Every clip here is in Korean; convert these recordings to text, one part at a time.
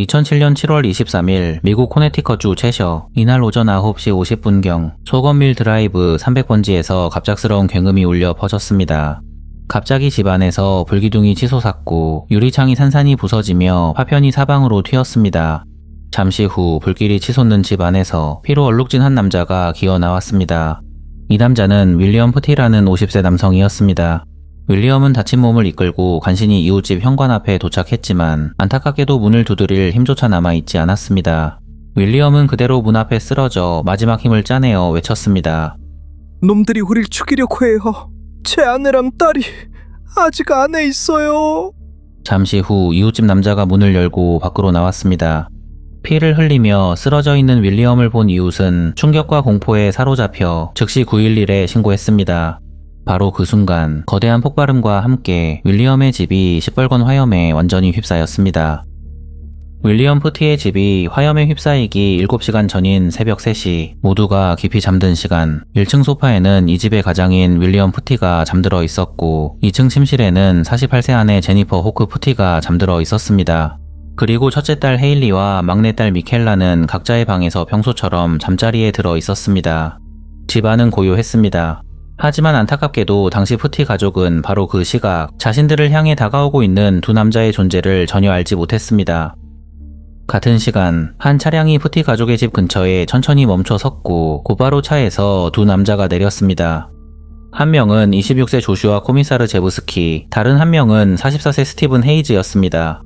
2007년 7월 23일 미국 코네티컷주 채셔. 이날 오전 9시 50분경 소건밀 드라이브 300번지에서 갑작스러운 굉음이 울려 퍼졌습니다. 갑자기 집안에서 불기둥이 치솟았고 유리창이 산산이 부서지며 파편이 사방으로 튀었습니다. 잠시 후 불길이 치솟는 집 안에서 피로 얼룩진 한 남자가 기어 나왔습니다. 이 남자는 윌리엄 푸티라는 50세 남성이었습니다. 윌리엄은 다친 몸을 이끌고 간신히 이웃집 현관 앞에 도착했지만 안타깝게도 문을 두드릴 힘조차 남아있지 않았습니다. 윌리엄은 그대로 문 앞에 쓰러져 마지막 힘을 짜내어 외쳤습니다. 놈들이 우릴 죽이려고 해요. 제 아내랑 딸이 아직 안에 있어요. 잠시 후 이웃집 남자가 문을 열고 밖으로 나왔습니다. 피를 흘리며 쓰러져 있는 윌리엄을 본 이웃은 충격과 공포에 사로잡혀 즉시 911에 신고했습니다. 바로 그 순간 거대한 폭발음과 함께 윌리엄의 집이 시뻘건 화염에 완전히 휩싸였습니다. 윌리엄 푸티의 집이 화염에 휩싸이기 7시간 전인 새벽 3시, 모두가 깊이 잠든 시간, 1층 소파에는 이 집의 가장인 윌리엄 푸티가 잠들어 있었고 2층 침실에는 48세 아내 제니퍼 호크 푸티가 잠들어 있었습니다. 그리고 첫째 딸 헤일리와 막내딸 미켈라는 각자의 방에서 평소처럼 잠자리에 들어 있었습니다. 집안은 고요했습니다. 하지만 안타깝게도 당시 푸티 가족은 바로 그 시각 자신들을 향해 다가오고 있는 두 남자의 존재를 전혀 알지 못했습니다. 같은 시간 한 차량이 푸티 가족의 집 근처에 천천히 멈춰 섰고 곧바로 차에서 두 남자가 내렸습니다. 한 명은 26세 조슈아 코미사르 제부스키, 다른 한 명은 44세 스티븐 헤이즈였습니다.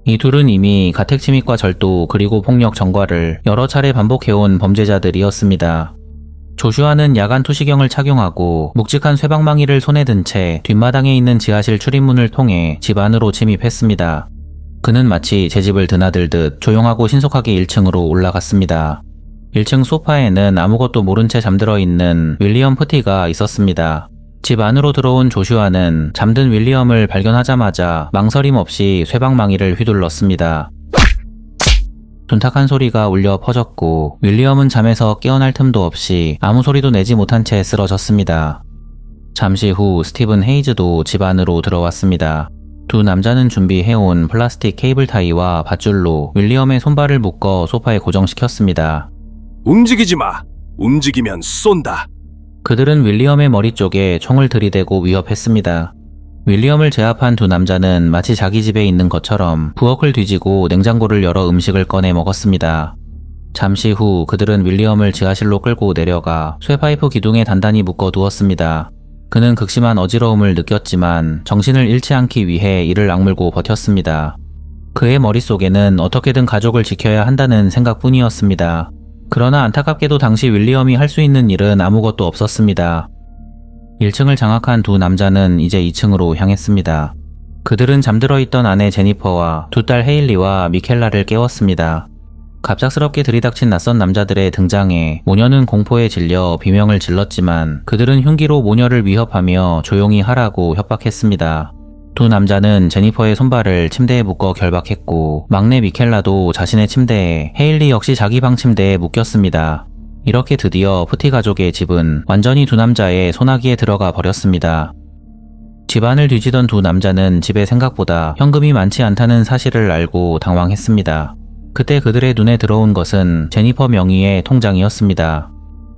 이 둘은 이미 가택 침입과 절도 그리고 폭력 전과를 여러 차례 반복해온 범죄자들이었습니다. 조슈아는 야간 투시경을 착용하고 묵직한 쇠방망이를 손에 든 채 뒷마당에 있는 지하실 출입문을 통해 집 안으로 침입했습니다. 그는 마치 제 집을 드나들듯 조용하고 신속하게 1층으로 올라갔습니다. 1층 소파에는 아무것도 모른 채 잠들어 있는 윌리엄 푸티가 있었습니다. 집 안으로 들어온 조슈아는 잠든 윌리엄을 발견하자마자 망설임 없이 쇠방망이를 휘둘렀습니다. 둔탁한 소리가 울려 퍼졌고 윌리엄은 잠에서 깨어날 틈도 없이 아무 소리도 내지 못한 채 쓰러졌습니다. 잠시 후 스티븐 헤이즈도 집 안으로 들어왔습니다. 두 남자는 준비해온 플라스틱 케이블 타이와 밧줄로 윌리엄의 손발을 묶어 소파에 고정시켰습니다. 움직이지 마. 움직이면 쏜다. 그들은 윌리엄의 머리 쪽에 총을 들이대고 위협했습니다. 윌리엄을 제압한 두 남자는 마치 자기 집에 있는 것처럼 부엌을 뒤지고 냉장고를 열어 음식을 꺼내 먹었습니다. 잠시 후 그들은 윌리엄을 지하실로 끌고 내려가 쇠파이프 기둥에 단단히 묶어 두었습니다. 그는 극심한 어지러움을 느꼈지만 정신을 잃지 않기 위해 이를 악물고 버텼습니다. 그의 머릿속에는 어떻게든 가족을 지켜야 한다는 생각뿐이었습니다. 그러나 안타깝게도 당시 윌리엄이 할 수 있는 일은 아무것도 없었습니다. 1층을 장악한 두 남자는 이제 2층으로 향했습니다. 그들은 잠들어 있던 아내 제니퍼와 두 딸 헤일리와 미켈라를 깨웠습니다. 갑작스럽게 들이닥친 낯선 남자들의 등장에 모녀는 공포에 질려 비명을 질렀지만 그들은 흉기로 모녀를 위협하며 조용히 하라고 협박했습니다. 두 남자는 제니퍼의 손발을 침대에 묶어 결박했고 막내 미켈라도 자신의 침대에, 헤일리 역시 자기 방 침대에 묶였습니다. 이렇게 드디어 푸티 가족의 집은 완전히 두 남자의 소나기에 들어가 버렸습니다. 집안을 뒤지던 두 남자는 집에 생각보다 현금이 많지 않다는 사실을 알고 당황했습니다. 그때 그들의 눈에 들어온 것은 제니퍼 명의의 통장이었습니다.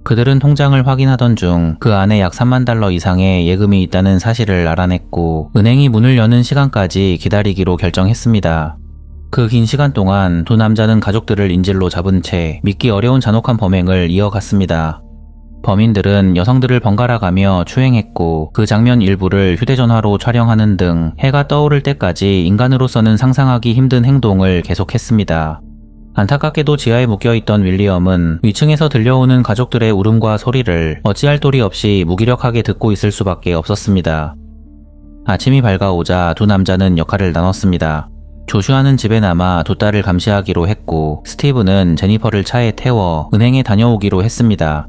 그들은 통장을 확인하던 중 그 안에 약 3만 달러 이상의 예금이 있다는 사실을 알아냈고 은행이 문을 여는 시간까지 기다리기로 결정했습니다. 그 긴 시간 동안 두 남자는 가족들을 인질로 잡은 채 믿기 어려운 잔혹한 범행을 이어갔습니다. 범인들은 여성들을 번갈아가며 추행했고 그 장면 일부를 휴대전화로 촬영하는 등 해가 떠오를 때까지 인간으로서는 상상하기 힘든 행동을 계속했습니다. 안타깝게도 지하에 묶여있던 윌리엄은 위층에서 들려오는 가족들의 울음과 소리를 어찌할 도리 없이 무기력하게 듣고 있을 수밖에 없었습니다. 아침이 밝아오자 두 남자는 역할을 나눴습니다. 조슈아는 집에 남아 두 딸을 감시하기로 했고 스티브는 제니퍼를 차에 태워 은행에 다녀오기로 했습니다.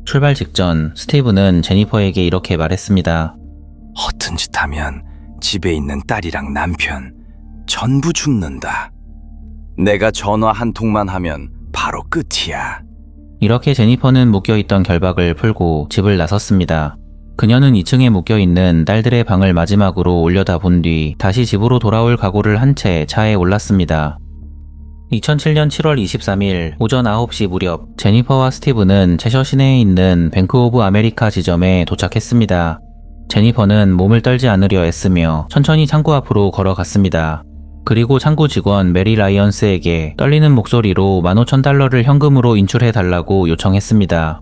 출발 직전 스티브는 제니퍼에게 이렇게 말했습니다. 허튼 짓 하면 집에 있는 딸이랑 남편 전부 죽는다. 내가 전화 한 통만 하면 바로 끝이야. 이렇게 제니퍼는 묶여있던 결박을 풀고 집을 나섰습니다. 그녀는 2층에 묶여있는 딸들의 방을 마지막으로 올려다본 뒤 다시 집으로 돌아올 각오를 한 채 차에 올랐습니다. 2007년 7월 23일 오전 9시 무렵 제니퍼와 스티브는 채셔 시내에 있는 뱅크 오브 아메리카 지점에 도착했습니다. 제니퍼는 몸을 떨지 않으려 애쓰며 천천히 창구 앞으로 걸어갔습니다. 그리고 창구 직원 메리 라이언스에게 떨리는 목소리로 15,000달러를 현금으로 인출해달라고 요청했습니다.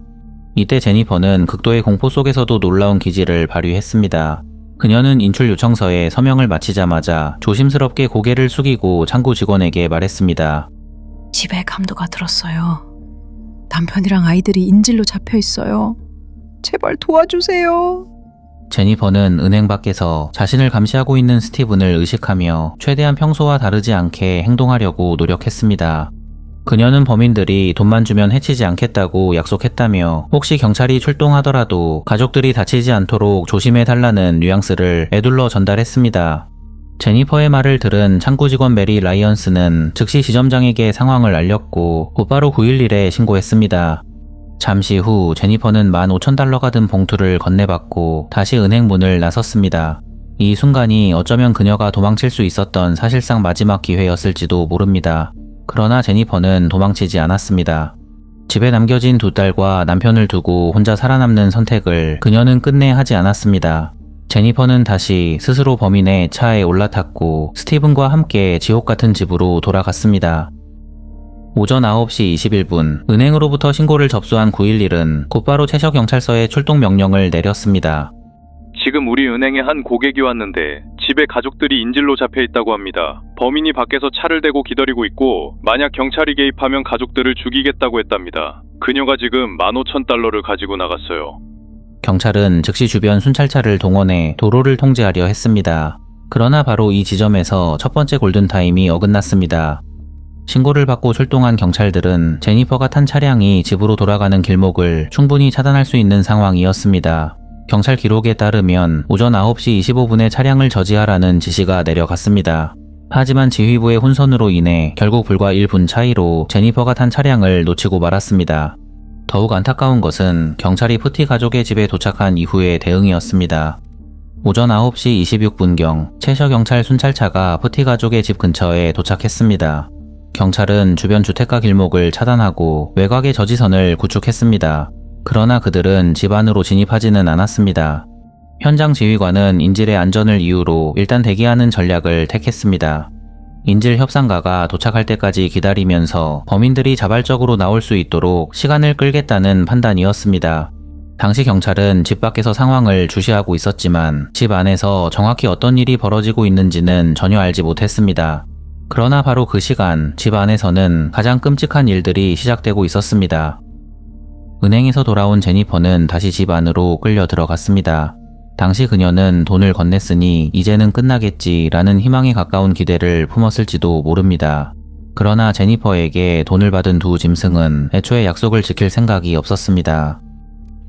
이때 제니퍼는 극도의 공포 속에서도 놀라운 기지를 발휘했습니다. 그녀는 인출 요청서에 서명을 마치자마자 조심스럽게 고개를 숙이고 창구 직원에게 말했습니다. 집에 감도가 들었어요. 남편이랑 아이들이 인질로 잡혀 있어요. 제발 도와주세요. 제니퍼는 은행 밖에서 자신을 감시하고 있는 스티븐을 의식하며 최대한 평소와 다르지 않게 행동하려고 노력했습니다. 그녀는 범인들이 돈만 주면 해치지 않겠다고 약속했다며 혹시 경찰이 출동하더라도 가족들이 다치지 않도록 조심해달라는 뉘앙스를 애둘러 전달했습니다. 제니퍼의 말을 들은 창구 직원 메리 라이언스는 즉시 지점장에게 상황을 알렸고 곧바로 911에 신고했습니다. 잠시 후 제니퍼는 15,000달러가 든 봉투를 건네받고 다시 은행 문을 나섰습니다. 이 순간이 어쩌면 그녀가 도망칠 수 있었던 사실상 마지막 기회였을지도 모릅니다. 그러나 제니퍼는 도망치지 않았습니다. 집에 남겨진 두 딸과 남편을 두고 혼자 살아남는 선택을 그녀는 끝내 하지 않았습니다. 제니퍼는 다시 스스로 범인의 차에 올라탔고 스티븐과 함께 지옥 같은 집으로 돌아갔습니다. 오전 9시 21분 은행으로부터 신고를 접수한 911은 곧바로 채셔 경찰서에 출동 명령을 내렸습니다. 지금 우리 은행에 한 고객이 왔는데 집에 가족들이 인질로 잡혀 있다고 합니다. 범인이 밖에서 차를 대고 기다리고 있고 만약 경찰이 개입하면 가족들을 죽이겠다고 했답니다. 그녀가 지금 15,000달러를 가지고 나갔어요. 경찰은 즉시 주변 순찰차를 동원해 도로를 통제하려 했습니다. 그러나 바로 이 지점에서 첫 번째 골든타임이 어긋났습니다. 신고를 받고 출동한 경찰들은 제니퍼가 탄 차량이 집으로 돌아가는 길목을 충분히 차단할 수 있는 상황이었습니다. 경찰 기록에 따르면 오전 9시 25분에 차량을 저지하라는 지시가 내려갔습니다. 하지만 지휘부의 혼선으로 인해 결국 불과 1분 차이로 제니퍼가 탄 차량을 놓치고 말았습니다. 더욱 안타까운 것은 경찰이 푸티 가족의 집에 도착한 이후의 대응이었습니다. 오전 9시 26분경 채셔 경찰 순찰차가 푸티 가족의 집 근처에 도착했습니다. 경찰은 주변 주택가 길목을 차단하고 외곽의 저지선을 구축했습니다. 그러나 그들은 집 안으로 진입하지는 않았습니다. 현장 지휘관은 인질의 안전을 이유로 일단 대기하는 전략을 택했습니다. 인질 협상가가 도착할 때까지 기다리면서 범인들이 자발적으로 나올 수 있도록 시간을 끌겠다는 판단이었습니다. 당시 경찰은 집 밖에서 상황을 주시하고 있었지만 집 안에서 정확히 어떤 일이 벌어지고 있는지는 전혀 알지 못했습니다. 그러나 바로 그 시간 집 안에서는 가장 끔찍한 일들이 시작되고 있었습니다. 은행에서 돌아온 제니퍼는 다시 집 안으로 끌려 들어갔습니다. 당시 그녀는 돈을 건넸으니 이제는 끝나겠지라는 희망에 가까운 기대를 품었을지도 모릅니다. 그러나 제니퍼에게 돈을 받은 두 짐승은 애초에 약속을 지킬 생각이 없었습니다.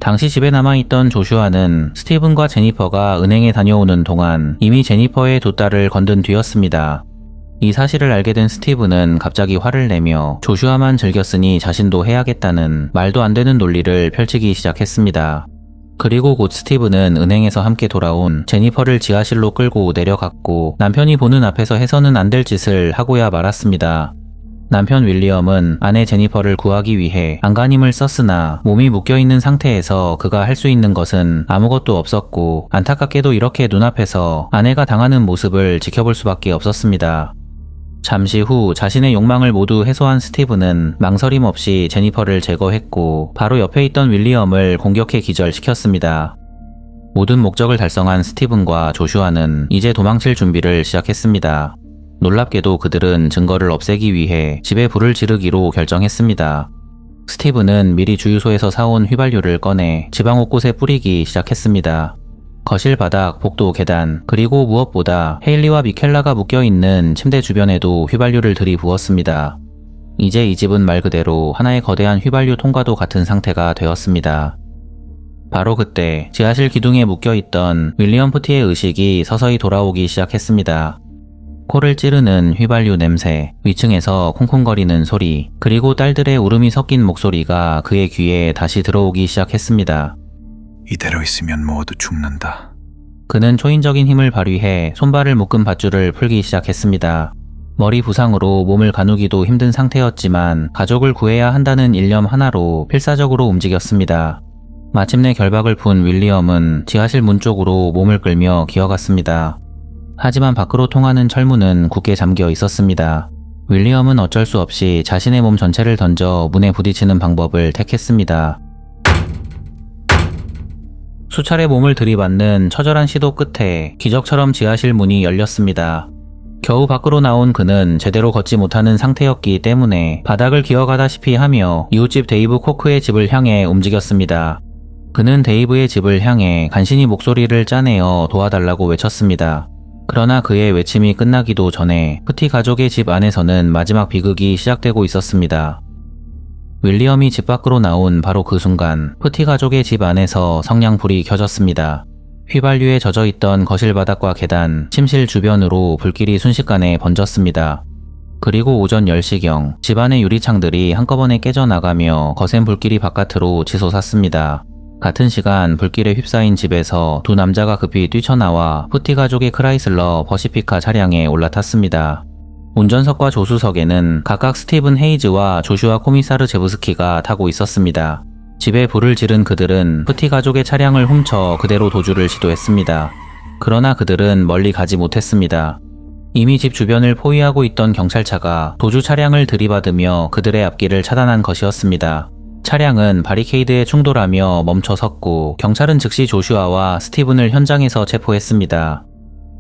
당시 집에 남아있던 조슈아는 스티븐과 제니퍼가 은행에 다녀오는 동안 이미 제니퍼의 두 딸을 건든 뒤였습니다. 이 사실을 알게 된 스티븐은 갑자기 화를 내며 조슈아만 즐겼으니 자신도 해야겠다는 말도 안 되는 논리를 펼치기 시작했습니다. 그리고 곧 스티븐은 은행에서 함께 돌아온 제니퍼를 지하실로 끌고 내려갔고 남편이 보는 앞에서 해서는 안 될 짓을 하고야 말았습니다. 남편 윌리엄은 아내 제니퍼를 구하기 위해 안간힘을 썼으나 몸이 묶여있는 상태에서 그가 할 수 있는 것은 아무것도 없었고 안타깝게도 이렇게 눈앞에서 아내가 당하는 모습을 지켜볼 수밖에 없었습니다. 잠시 후 자신의 욕망을 모두 해소한 스티븐은 망설임 없이 제니퍼를 제거했고 바로 옆에 있던 윌리엄을 공격해 기절시켰습니다. 모든 목적을 달성한 스티븐과 조슈아는 이제 도망칠 준비를 시작했습니다. 놀랍게도 그들은 증거를 없애기 위해 집에 불을 지르기로 결정했습니다. 스티븐은 미리 주유소에서 사온 휘발유를 꺼내 지방 곳곳에 뿌리기 시작했습니다. 거실 바닥, 복도 계단, 그리고 무엇보다 헤일리와 미켈라가 묶여있는 침대 주변에도 휘발유를 들이부었습니다. 이제 이 집은 말 그대로 하나의 거대한 휘발유 통과도 같은 상태가 되었습니다. 바로 그때 지하실 기둥에 묶여있던 윌리엄 푸티의 의식이 서서히 돌아오기 시작했습니다. 코를 찌르는 휘발유 냄새, 위층에서 쿵쿵거리는 소리, 그리고 딸들의 울음이 섞인 목소리가 그의 귀에 다시 들어오기 시작했습니다. 이대로 있으면 모두 죽는다. 그는 초인적인 힘을 발휘해 손발을 묶은 밧줄을 풀기 시작했습니다. 머리 부상으로 몸을 가누기도 힘든 상태였지만 가족을 구해야 한다는 일념 하나로 필사적으로 움직였습니다. 마침내 결박을 푼 윌리엄은 지하실 문 쪽으로 몸을 끌며 기어갔습니다. 하지만 밖으로 통하는 철문은 굳게 잠겨 있었습니다. 윌리엄은 어쩔 수 없이 자신의 몸 전체를 던져 문에 부딪히는 방법을 택했습니다. 수차례 몸을 들이받는 처절한 시도 끝에 기적처럼 지하실 문이 열렸습니다. 겨우 밖으로 나온 그는 제대로 걷지 못하는 상태였기 때문에 바닥을 기어가다시피 하며 이웃집 데이브 코크의 집을 향해 움직였습니다. 그는 데이브의 집을 향해 간신히 목소리를 짜내어 도와달라고 외쳤습니다. 그러나 그의 외침이 끝나기도 전에 푸티 가족의 집 안에서는 마지막 비극이 시작되고 있었습니다. 윌리엄이 집 밖으로 나온 바로 그 순간 푸티 가족의 집 안에서 성냥불이 켜졌습니다. 휘발유에 젖어있던 거실 바닥과 계단, 침실 주변으로 불길이 순식간에 번졌습니다. 그리고 오전 10시경 집안의 유리창들이 한꺼번에 깨져나가며 거센 불길이 바깥으로 치솟았습니다. 같은 시간 불길에 휩싸인 집에서 두 남자가 급히 뛰쳐나와 푸티 가족의 크라이슬러 퍼시피카 차량에 올라탔습니다. 운전석과 조수석에는 각각 스티븐 헤이즈와 조슈아 코미사르 제브스키가 타고 있었습니다. 집에 불을 지른 그들은 푸티 가족의 차량을 훔쳐 그대로 도주를 시도했습니다. 그러나 그들은 멀리 가지 못했습니다. 이미 집 주변을 포위하고 있던 경찰차가 도주 차량을 들이받으며 그들의 앞길을 차단한 것이었습니다. 차량은 바리케이드에 충돌하며 멈춰 섰고 경찰은 즉시 조슈아와 스티븐을 현장에서 체포했습니다.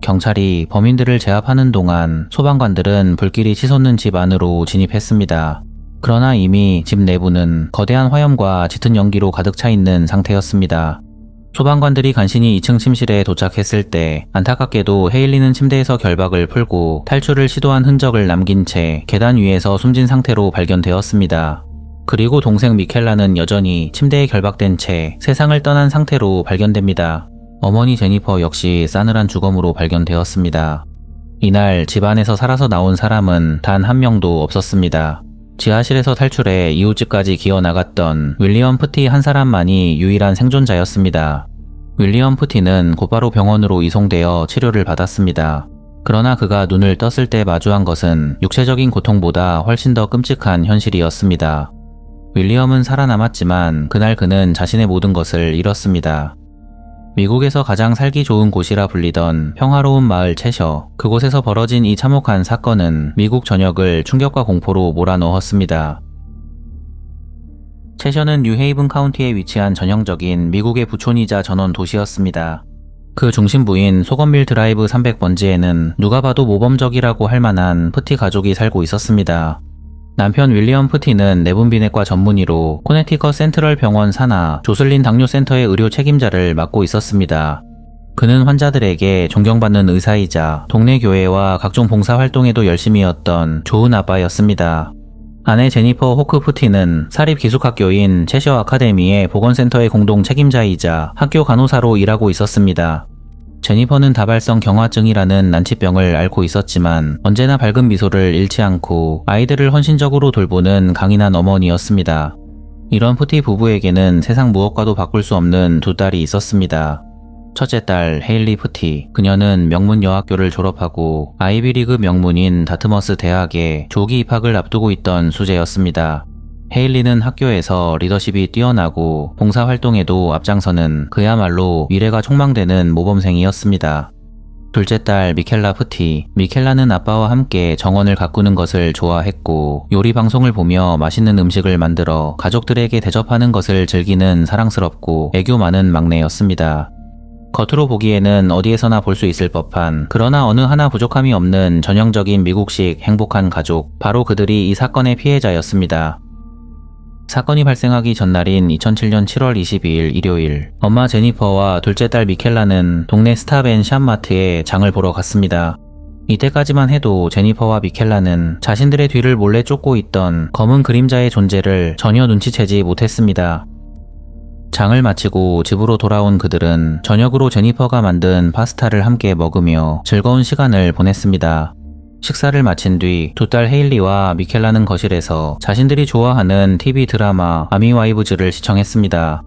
경찰이 범인들을 제압하는 동안 소방관들은 불길이 치솟는 집 안으로 진입했습니다. 그러나 이미 집 내부는 거대한 화염과 짙은 연기로 가득 차 있는 상태였습니다. 소방관들이 간신히 2층 침실에 도착했을 때 안타깝게도 헤일리는 침대에서 결박을 풀고 탈출을 시도한 흔적을 남긴 채 계단 위에서 숨진 상태로 발견되었습니다. 그리고 동생 미켈라는 여전히 침대에 결박된 채 세상을 떠난 상태로 발견됩니다. 어머니 제니퍼 역시 싸늘한 주검으로 발견되었습니다. 이날 집안에서 살아서 나온 사람은 단 한 명도 없었습니다. 지하실에서 탈출해 이웃집까지 기어나갔던 윌리엄 푸티 한 사람만이 유일한 생존자였습니다. 윌리엄 푸티는 곧바로 병원으로 이송되어 치료를 받았습니다. 그러나 그가 눈을 떴을 때 마주한 것은 육체적인 고통보다 훨씬 더 끔찍한 현실이었습니다. 윌리엄은 살아남았지만 그날 그는 자신의 모든 것을 잃었습니다. 미국에서 가장 살기 좋은 곳이라 불리던 평화로운 마을 채셔, 그곳에서 벌어진 이 참혹한 사건은 미국 전역을 충격과 공포로 몰아넣었습니다. 채셔는 뉴헤이븐 카운티에 위치한 전형적인 미국의 부촌이자 전원 도시였습니다. 그 중심부인 소건밀 드라이브 300번지에는 누가 봐도 모범적이라고 할 만한 푸티 가족이 살고 있었습니다. 남편 윌리엄 푸티는 내분비내과 전문의로 코네티컷 센트럴 병원 산하 조슬린 당뇨센터의 의료 책임자를 맡고 있었습니다. 그는 환자들에게 존경받는 의사이자 동네 교회와 각종 봉사활동에도 열심히 했던 좋은 아빠였습니다. 아내 제니퍼 호크 푸티는 사립기숙학교인 채셔 아카데미의 보건센터의 공동 책임자이자 학교 간호사로 일하고 있었습니다. 제니퍼는 다발성 경화증이라는 난치병을 앓고 있었지만 언제나 밝은 미소를 잃지 않고 아이들을 헌신적으로 돌보는 강인한 어머니였습니다. 이런 푸티 부부에게는 세상 무엇과도 바꿀 수 없는 두 딸이 있었습니다. 첫째 딸 헤일리 푸티, 그녀는 명문 여학교를 졸업하고 아이비리그 명문인 다트머스 대학에 조기 입학을 앞두고 있던 수재였습니다. 헤일리는 학교에서 리더십이 뛰어나고 봉사활동에도 앞장서는 그야말로 미래가 촉망되는 모범생이었습니다. 둘째 딸 미켈라 푸티, 미켈라는 아빠와 함께 정원을 가꾸는 것을 좋아했고 요리 방송을 보며 맛있는 음식을 만들어 가족들에게 대접하는 것을 즐기는 사랑스럽고 애교 많은 막내였습니다. 겉으로 보기에는 어디에서나 볼 수 있을 법한, 그러나 어느 하나 부족함이 없는 전형적인 미국식 행복한 가족, 바로 그들이 이 사건의 피해자였습니다. 사건이 발생하기 전날인 2007년 7월 22일 일요일, 엄마 제니퍼와 둘째 딸 미켈라는 동네 스탑앤샵마트에 장을 보러 갔습니다. 이때까지만 해도 제니퍼와 미켈라는 자신들의 뒤를 몰래 쫓고 있던 검은 그림자의 존재를 전혀 눈치채지 못했습니다. 장을 마치고 집으로 돌아온 그들은 저녁으로 제니퍼가 만든 파스타를 함께 먹으며 즐거운 시간을 보냈습니다. 식사를 마친 뒤 두 딸 헤일리와 미켈라는 거실에서 자신들이 좋아하는 TV 드라마 아미와이브즈를 시청했습니다.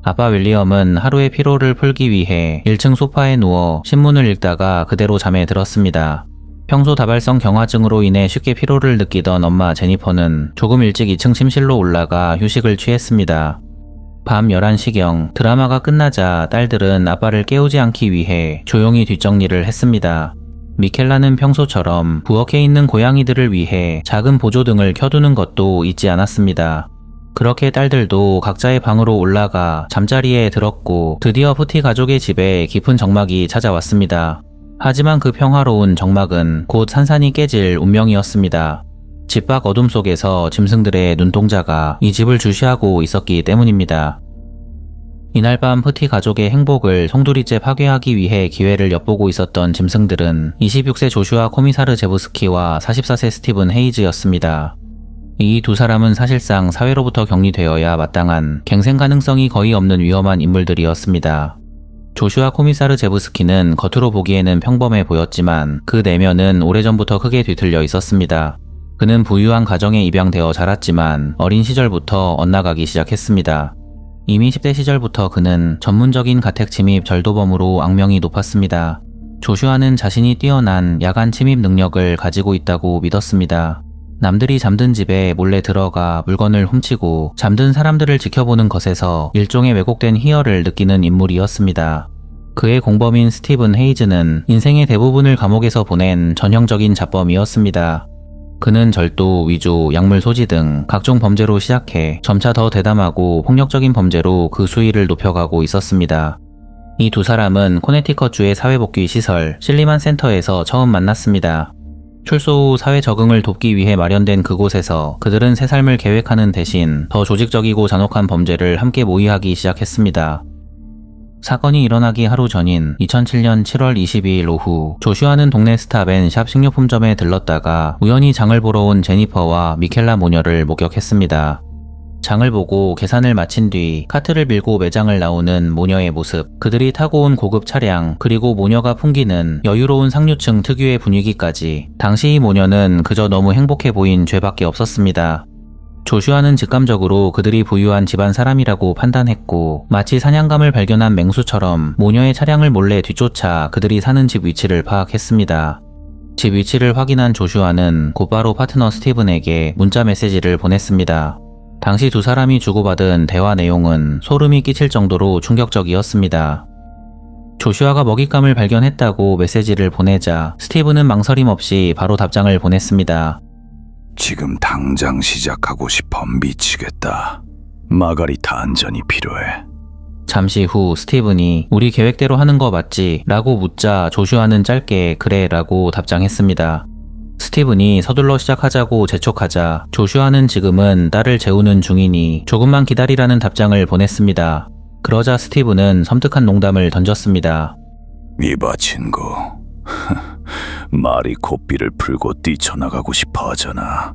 아빠 윌리엄은 하루의 피로를 풀기 위해 1층 소파에 누워 신문을 읽다가 그대로 잠에 들었습니다. 평소 다발성 경화증으로 인해 쉽게 피로를 느끼던 엄마 제니퍼는 조금 일찍 2층 침실로 올라가 휴식을 취했습니다. 밤 11시경 드라마가 끝나자 딸들은 아빠를 깨우지 않기 위해 조용히 뒷정리를 했습니다. 미켈라는 평소처럼 부엌에 있는 고양이들을 위해 작은 보조등을 켜두는 것도 잊지 않았습니다. 그렇게 딸들도 각자의 방으로 올라가 잠자리에 들었고 드디어 푸티 가족의 집에 깊은 적막이 찾아왔습니다. 하지만 그 평화로운 적막은 곧 산산이 깨질 운명이었습니다. 집 밖 어둠 속에서 짐승들의 눈동자가 이 집을 주시하고 있었기 때문입니다. 이날 밤 푸티 가족의 행복을 송두리째 파괴하기 위해 기회를 엿보고 있었던 짐승들은 26세 조슈아 코미사르 제부스키와 44세 스티븐 헤이즈였습니다. 이 두 사람은 사실상 사회로부터 격리되어야 마땅한 갱생 가능성이 거의 없는 위험한 인물들이었습니다. 조슈아 코미사르 제부스키는 겉으로 보기에는 평범해 보였지만 그 내면은 오래전부터 크게 뒤틀려 있었습니다. 그는 부유한 가정에 입양되어 자랐지만 어린 시절부터 엇나가기 시작했습니다. 이미 10대 시절부터 그는 전문적인 가택 침입 절도범으로 악명이 높았습니다. 조슈아는 자신이 뛰어난 야간 침입 능력을 가지고 있다고 믿었습니다. 남들이 잠든 집에 몰래 들어가 물건을 훔치고 잠든 사람들을 지켜보는 것에서 일종의 왜곡된 희열을 느끼는 인물이었습니다. 그의 공범인 스티븐 헤이즈는 인생의 대부분을 감옥에서 보낸 전형적인 잡범이었습니다. 그는 절도, 위조, 약물 소지 등 각종 범죄로 시작해 점차 더 대담하고 폭력적인 범죄로 그 수위를 높여가고 있었습니다. 이 두 사람은 코네티컷주의 사회복귀 시설 실리만 센터에서 처음 만났습니다. 출소 후 사회 적응을 돕기 위해 마련된 그곳에서 그들은 새 삶을 계획하는 대신 더 조직적이고 잔혹한 범죄를 함께 모의하기 시작했습니다. 사건이 일어나기 하루 전인 2007년 7월 22일 오후 조슈아는 동네 스탑앤 샵 식료품점에 들렀다가 우연히 장을 보러 온 제니퍼와 미켈라 모녀를 목격했습니다. 장을 보고 계산을 마친 뒤 카트를 밀고 매장을 나오는 모녀의 모습, 그들이 타고 온 고급 차량, 그리고 모녀가 풍기는 여유로운 상류층 특유의 분위기까지 당시 이 모녀는 그저 너무 행복해 보인 죄밖에 없었습니다. 조슈아는 직감적으로 그들이 부유한 집안 사람이라고 판단했고 마치 사냥감을 발견한 맹수처럼 모녀의 차량을 몰래 뒤쫓아 그들이 사는 집 위치를 파악했습니다. 집 위치를 확인한 조슈아는 곧바로 파트너 스티븐에게 문자 메시지를 보냈습니다. 당시 두 사람이 주고받은 대화 내용은 소름이 끼칠 정도로 충격적이었습니다. 조슈아가 먹잇감을 발견했다고 메시지를 보내자 스티븐은 망설임 없이 바로 답장을 보냈습니다. 지금 당장 시작하고 싶어 미치겠다. 마가리타 안전이 필요해. 잠시 후 스티븐이 우리 계획대로 하는 거 맞지? 라고 묻자 조슈아는 짧게 그래 라고 답장했습니다. 스티븐이 서둘러 시작하자고 재촉하자 조슈아는 지금은 딸을 재우는 중이니 조금만 기다리라는 답장을 보냈습니다. 그러자 스티븐은 섬뜩한 농담을 던졌습니다. 이봐 친구. 말이 고삐를 풀고 뛰쳐나가고 싶어 하잖아.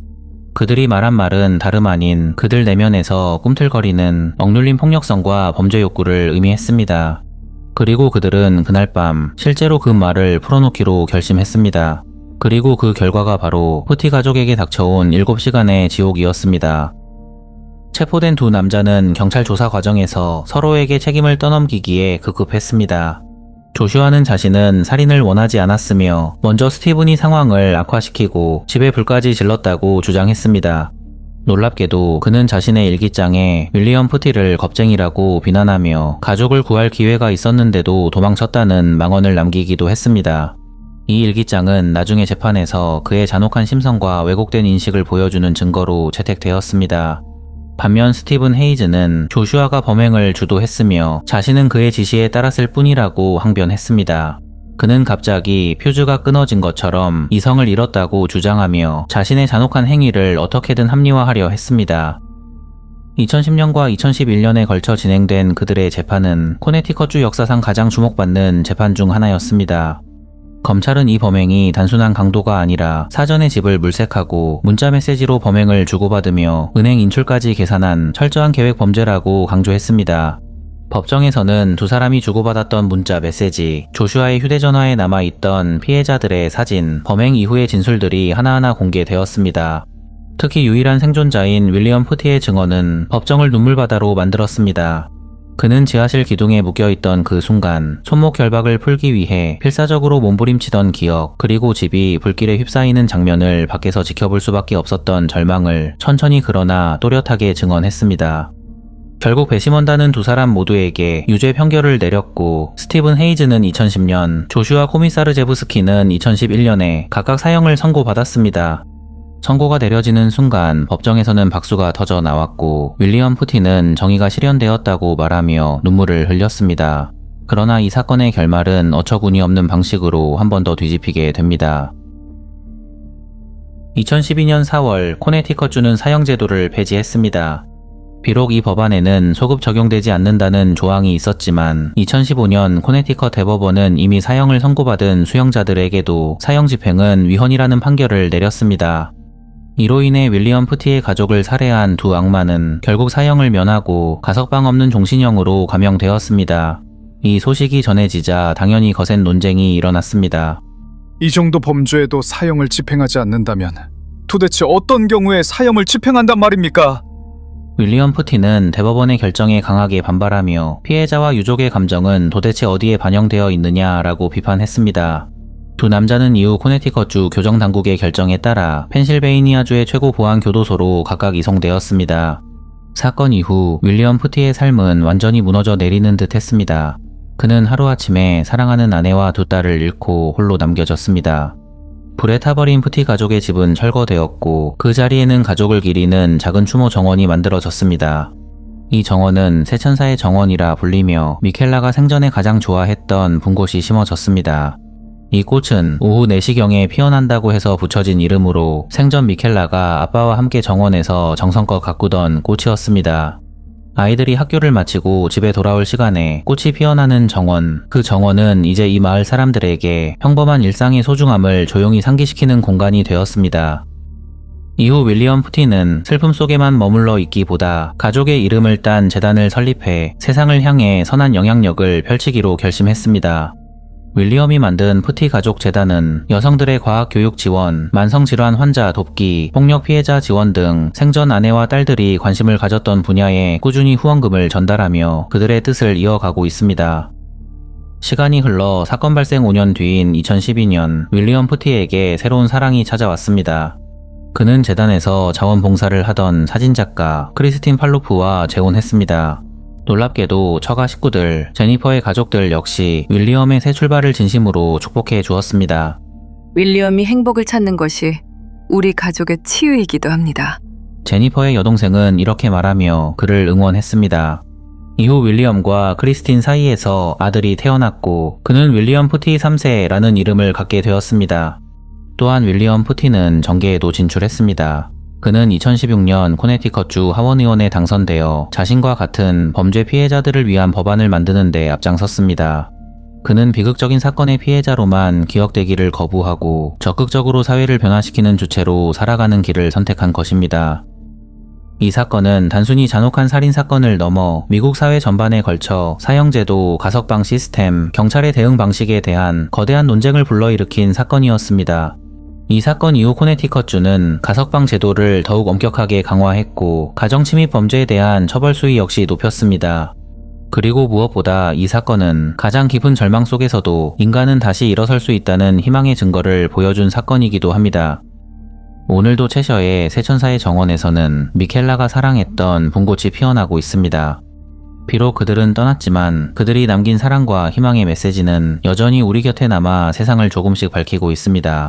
그들이 말한 말은 다름 아닌 그들 내면에서 꿈틀거리는 억눌린 폭력성과 범죄 욕구를 의미했습니다. 그리고 그들은 그날 밤 실제로 그 말을 풀어놓기로 결심했습니다. 그리고 그 결과가 바로 푸티 가족에게 닥쳐온 7시간의 지옥이었습니다. 체포된 두 남자는 경찰 조사 과정에서 서로에게 책임을 떠넘기기에 급급했습니다. 조슈아는 자신은 살인을 원하지 않았으며 먼저 스티븐이 상황을 악화시키고 집에 불까지 질렀다고 주장했습니다. 놀랍게도 그는 자신의 일기장에 윌리엄 푸티를 겁쟁이라고 비난하며 가족을 구할 기회가 있었는데도 도망쳤다는 망언을 남기기도 했습니다. 이 일기장은 나중에 재판에서 그의 잔혹한 심성과 왜곡된 인식을 보여주는 증거로 채택되었습니다. 반면 스티븐 헤이즈는 조슈아가 범행을 주도했으며 자신은 그의 지시에 따랐을 뿐이라고 항변했습니다. 그는 갑자기 퓨즈가 끊어진 것처럼 이성을 잃었다고 주장하며 자신의 잔혹한 행위를 어떻게든 합리화하려 했습니다. 2010년과 2011년에 걸쳐 진행된 그들의 재판은 코네티컷주 역사상 가장 주목받는 재판 중 하나였습니다. 검찰은 이 범행이 단순한 강도가 아니라 사전에 집을 물색하고 문자 메시지로 범행을 주고받으며 은행 인출까지 계산한 철저한 계획 범죄라고 강조했습니다. 법정에서는 두 사람이 주고받았던 문자 메시지, 조슈아의 휴대전화에 남아있던 피해자들의 사진, 범행 이후의 진술들이 하나하나 공개되었습니다. 특히 유일한 생존자인 윌리엄 푸티의 증언은 법정을 눈물바다로 만들었습니다. 그는 지하실 기둥에 묶여있던 그 순간 손목 결박을 풀기 위해 필사적으로 몸부림치던 기억, 그리고 집이 불길에 휩싸이는 장면을 밖에서 지켜볼 수밖에 없었던 절망을 천천히 그러나 또렷하게 증언했습니다. 결국 배심원단은 두 사람 모두에게 유죄 판결을 내렸고 스티븐 헤이즈는 2010년, 조슈아 코미사르제브스키는 2011년에 각각 사형을 선고받았습니다. 선고가 내려지는 순간 법정에서는 박수가 터져 나왔고 윌리엄 푸틴은 정의가 실현되었다고 말하며 눈물을 흘렸습니다. 그러나 이 사건의 결말은 어처구니 없는 방식으로 한 번 더 뒤집히게 됩니다. 2012년 4월 코네티컷주는 사형제도를 폐지했습니다. 비록 이 법안에는 소급 적용되지 않는다는 조항이 있었지만 2015년 코네티컷 대법원은 이미 사형을 선고받은 수형자들에게도 사형 집행은 위헌이라는 판결을 내렸습니다. 이로 인해 윌리엄 푸티의 가족을 살해한 두 악마는 결국 사형을 면하고 가석방 없는 종신형으로 감형되었습니다. 이 소식이 전해지자 당연히 거센 논쟁이 일어났습니다. 이 정도 범죄에도 사형을 집행하지 않는다면 도대체 어떤 경우에 사형을 집행한단 말입니까? 윌리엄 푸틴은 대법원의 결정에 강하게 반발하며 피해자와 유족의 감정은 도대체 어디에 반영되어 있느냐라고 비판했습니다. 두 남자는 이후 코네티컷주 교정당국의 결정에 따라 펜실베이니아주의 최고 보안 교도소로 각각 이송되었습니다. 사건 이후 윌리엄 푸티의 삶은 완전히 무너져 내리는 듯 했습니다. 그는 하루아침에 사랑하는 아내와 두 딸을 잃고 홀로 남겨졌습니다. 불에 타버린 푸티 가족의 집은 철거되었고 그 자리에는 가족을 기리는 작은 추모 정원이 만들어졌습니다. 이 정원은 세천사의 정원이라 불리며 미켈라가 생전에 가장 좋아했던 분곳이 심어졌습니다. 이 꽃은 오후 4시경에 피어난다고 해서 붙여진 이름으로 생전 미켈라가 아빠와 함께 정원에서 정성껏 가꾸던 꽃이었습니다. 아이들이 학교를 마치고 집에 돌아올 시간에 꽃이 피어나는 정원, 그 정원은 이제 이 마을 사람들에게 평범한 일상의 소중함을 조용히 상기시키는 공간이 되었습니다. 이후 윌리엄 푸틴은 슬픔 속에만 머물러 있기보다 가족의 이름을 딴 재단을 설립해 세상을 향해 선한 영향력을 펼치기로 결심했습니다. 윌리엄이 만든 푸티 가족 재단은 여성들의 과학 교육 지원, 만성질환 환자 돕기, 폭력 피해자 지원 등 생전 아내와 딸들이 관심을 가졌던 분야에 꾸준히 후원금을 전달하며 그들의 뜻을 이어가고 있습니다. 시간이 흘러 사건 발생 5년 뒤인 2012년 윌리엄 푸티에게 새로운 사랑이 찾아왔습니다. 그는 재단에서 자원봉사를 하던 사진작가 크리스틴 팔로프와 재혼했습니다. 놀랍게도 처가 식구들, 제니퍼의 가족들 역시 윌리엄의 새 출발을 진심으로 축복해 주었습니다. 윌리엄이 행복을 찾는 것이 우리 가족의 치유이기도 합니다. 제니퍼의 여동생은 이렇게 말하며 그를 응원했습니다. 이후 윌리엄과 크리스틴 사이에서 아들이 태어났고 그는 윌리엄 푸티 3세라는 이름을 갖게 되었습니다. 또한 윌리엄 푸티는 정계에도 진출했습니다. 그는 2016년 코네티컷주 하원의원에 당선되어 자신과 같은 범죄 피해자들을 위한 법안을 만드는 데 앞장섰습니다. 그는 비극적인 사건의 피해자로만 기억되기를 거부하고 적극적으로 사회를 변화시키는 주체로 살아가는 길을 선택한 것입니다. 이 사건은 단순히 잔혹한 살인사건을 넘어 미국 사회 전반에 걸쳐 사형제도, 가석방 시스템, 경찰의 대응 방식에 대한 거대한 논쟁을 불러일으킨 사건이었습니다. 이 사건 이후 코네티컷주는 가석방 제도를 더욱 엄격하게 강화했고 가정침입 범죄에 대한 처벌 수위 역시 높였습니다. 그리고 무엇보다 이 사건은 가장 깊은 절망 속에서도 인간은 다시 일어설 수 있다는 희망의 증거를 보여준 사건이기도 합니다. 오늘도 채셔의 세천사의 정원에서는 미켈라가 사랑했던 분꽃이 피어나고 있습니다. 비록 그들은 떠났지만 그들이 남긴 사랑과 희망의 메시지는 여전히 우리 곁에 남아 세상을 조금씩 밝히고 있습니다.